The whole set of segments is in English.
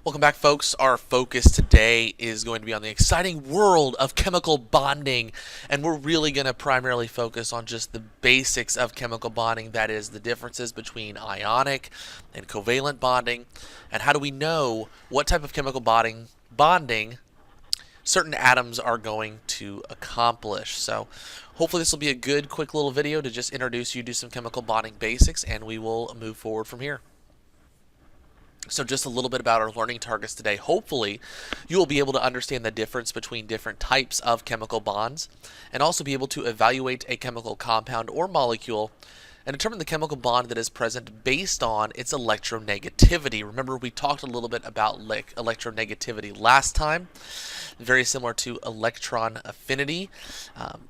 Welcome back, folks. Our focus today is going to be on the exciting world of chemical bonding, and we're really going to primarily focus on just the basics of chemical bonding, that is, the differences between ionic and covalent bonding, and how do we know what type of chemical bonding certain atoms are going to accomplish. So hopefully this will be a good, quick little video to just introduce you to some chemical bonding basics, and we will move forward from here. So just a little bit about our learning targets today. Hopefully you will be able to understand the difference between different types of chemical bonds and also be able to evaluate a chemical compound or molecule and determine the chemical bond that is present based on its electronegativity. Remember, we talked a little bit about electronegativity last time, very similar to electron affinity,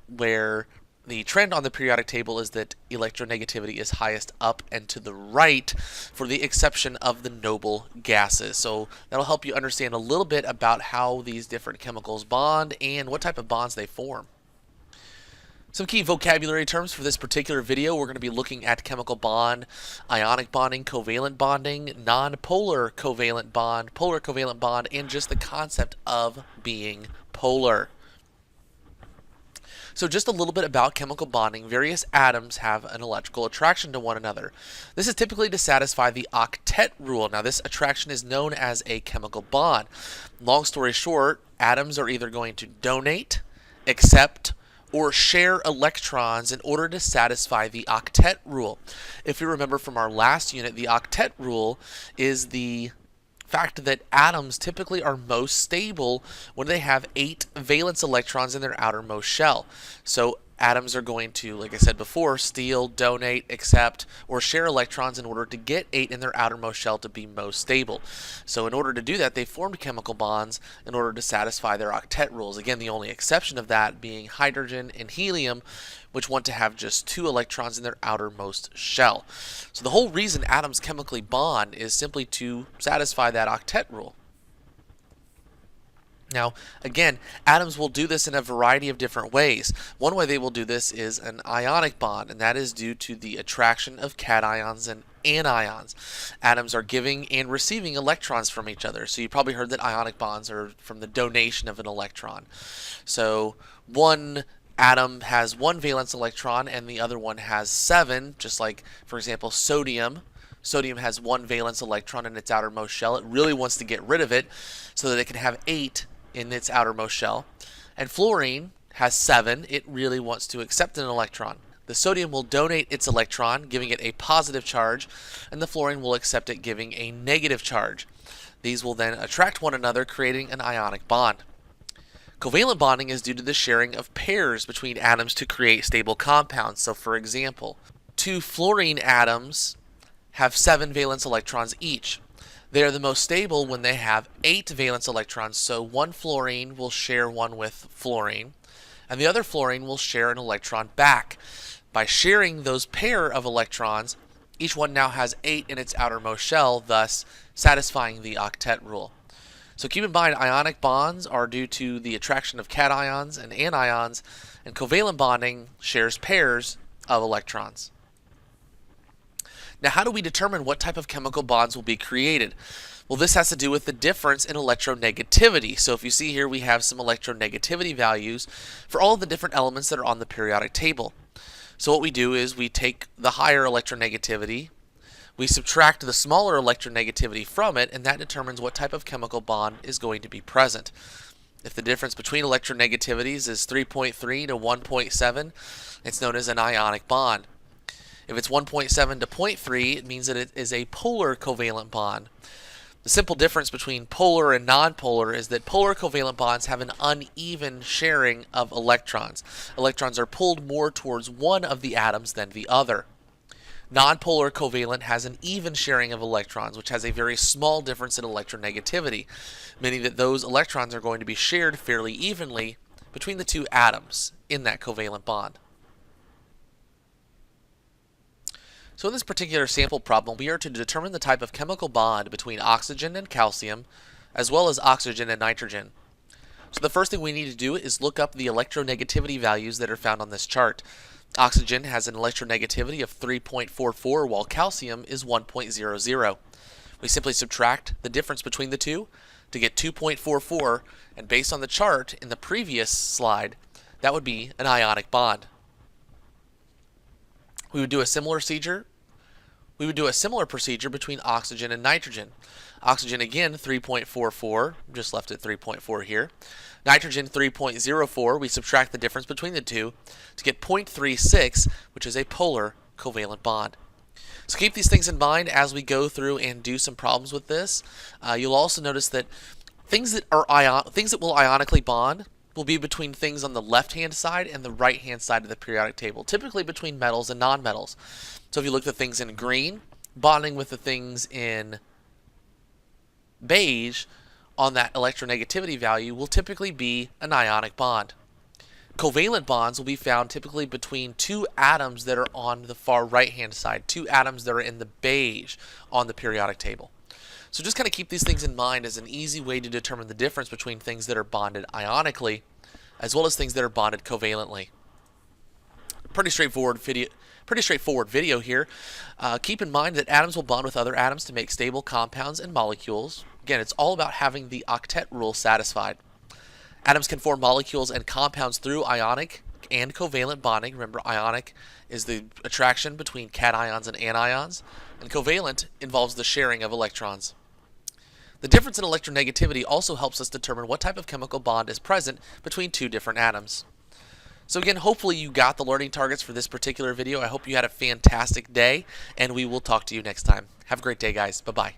where the trend on the periodic table is that electronegativity is highest up and to the right, for the exception of the noble gases. So that'll help you understand a little bit about how these different chemicals bond and what type of bonds they form. Some key vocabulary terms for this particular video: we're going to be looking at chemical bond, ionic bonding, covalent bonding, non-polar covalent bond, polar covalent bond, and just the concept of being polar. So just a little bit about chemical bonding. Various atoms have an electrical attraction to one another. This is typically to satisfy the octet rule. Now, this attraction is known as a chemical bond. Long story short, atoms are either going to donate, accept, or share electrons in order to satisfy the octet rule. If you remember from our last unit, the octet rule is the fact that atoms typically are most stable when they have 8 valence electrons in their outermost shell. So atoms are going to, like I said before, steal, donate, accept, or share electrons in order to get 8 in their outermost shell to be most stable. So in order to do that, they formed chemical bonds in order to satisfy their octet rules. Again, the only exception of that being hydrogen and helium, which want to have just 2 electrons in their outermost shell. So the whole reason atoms chemically bond is simply to satisfy that octet rule. Now, again, atoms will do this in a variety of different ways. One way they will do this is an ionic bond, and that is due to the attraction of cations and anions. Atoms are giving and receiving electrons from each other. So you probably heard that ionic bonds are from the donation of an electron. So one atom has 1 valence electron and the other one has 7, just like, for example, sodium. Sodium has 1 valence electron in its outermost shell. It really wants to get rid of it so that it can have 8 in its outermost shell. And fluorine has 7. It really wants to accept an electron. The sodium will donate its electron, giving it a positive charge, and the fluorine will accept it, giving a negative charge. These will then attract one another, creating an ionic bond. Covalent bonding is due to the sharing of pairs between atoms to create stable compounds. So for example, 2 fluorine atoms have 7 valence electrons each. They are the most stable when they have 8 valence electrons, so one fluorine will share one with fluorine, and the other fluorine will share an electron back. By sharing those pair of electrons, each one now has 8 in its outermost shell, thus satisfying the octet rule. So keep in mind, ionic bonds are due to the attraction of cations and anions, and covalent bonding shares pairs of electrons. Now, how do we determine what type of chemical bonds will be created? Well, this has to do with the difference in electronegativity. So if you see here, we have some electronegativity values for all of the different elements that are on the periodic table. So what we do is we take the higher electronegativity, we subtract the smaller electronegativity from it, and that determines what type of chemical bond is going to be present. If the difference between electronegativities is 3.3 to 1.7, it's known as an ionic bond. If it's 1.7 to 0.3, it means that it is a polar covalent bond. The simple difference between polar and nonpolar is that polar covalent bonds have an uneven sharing of electrons. Electrons are pulled more towards one of the atoms than the other. Nonpolar covalent has an even sharing of electrons, which has a very small difference in electronegativity, meaning that those electrons are going to be shared fairly evenly between the 2 atoms in that covalent bond. So in this particular sample problem, we are to determine the type of chemical bond between oxygen and calcium, as well as oxygen and nitrogen. So the first thing we need to do is look up the electronegativity values that are found on this chart. Oxygen has an electronegativity of 3.44, while calcium is 1.00. We simply subtract the difference between the two to get 2.44, and based on the chart in the previous slide, that would be an ionic bond. We would do a similar procedure between oxygen and nitrogen. Oxygen again 3.44, just left it 3.4 here. Nitrogen 3.04, we subtract the difference between the two to get 0.36, which is a polar covalent bond. So keep these things in mind as we go through and do some problems with this. You'll also notice that things that will ionically bond will be between things on the left-hand side and the right-hand side of the periodic table, typically between metals and nonmetals. So if you look at things in green, bonding with the things in beige on that electronegativity value will typically be an ionic bond. Covalent bonds will be found typically between two atoms that are on the far right-hand side, two atoms that are in the beige on the periodic table. So just kind of keep these things in mind as an easy way to determine the difference between things that are bonded ionically as well as things that are bonded covalently. Pretty straightforward video here. Keep in mind that atoms will bond with other atoms to make stable compounds and molecules. Again, it's all about having the octet rule satisfied. Atoms can form molecules and compounds through ionic and covalent bonding. Remember, ionic is the attraction between cations and anions, and covalent involves the sharing of electrons. The difference in electronegativity also helps us determine what type of chemical bond is present between two different atoms. So again, hopefully you got the learning targets for this particular video. I hope you had a fantastic day, and we will talk to you next time. Have a great day, guys. Bye-bye.